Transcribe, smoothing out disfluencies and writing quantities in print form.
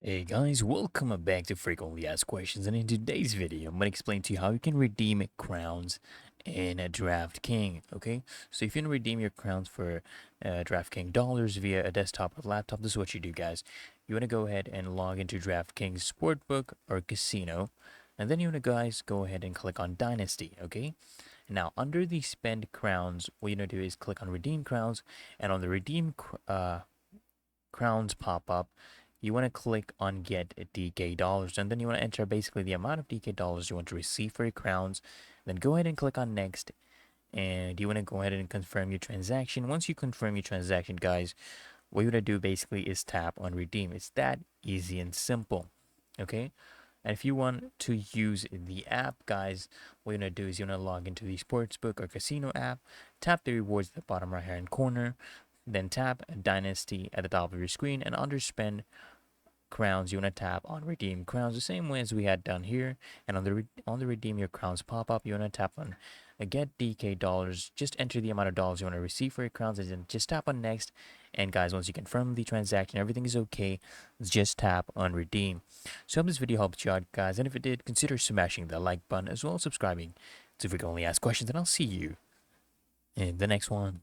Hey guys, welcome back to Frequently Asked Questions, and in today's video, I'm going to explain to you how you can redeem crowns in a Draftkings, okay? So if you want to redeem your crowns for Draftkings dollars via a desktop or laptop, this is what you do, guys. You want to go ahead and log into Draftkings Sportbook or Casino, and then you want to, guys, go ahead and click on Dynasty, okay? Now, under the Spend Crowns, what you want to do is click on Redeem Crowns, and on the Crowns pop-up, you want to click on get DK dollars, and then you want to enter basically the amount of DK dollars you want to receive for your crowns. Then go ahead and click on next, and you want to go ahead and confirm your transaction. Once you confirm your transaction, guys, what you want to do basically is tap on redeem. It's that easy and simple, okay? And if you want to use the app, guys, what you're going to do is you want to log into the sportsbook or casino app, tap the rewards at the bottom right hand corner, then tap Dynasty at the top of your screen, and under Spend Crowns, you want to tap on Redeem Crowns the same way as we had done here. And on the Redeem Your Crowns pop-up, you want to tap on Get DK Dollars. Just enter the amount of dollars you want to receive for your crowns, and then just tap on Next. And guys, once you confirm the transaction, everything is okay, just tap on Redeem. So I hope this video helped you out, guys, and if it did, consider smashing the like button as well as subscribing to Frequently Asked Questions, and I'll see you in the next one.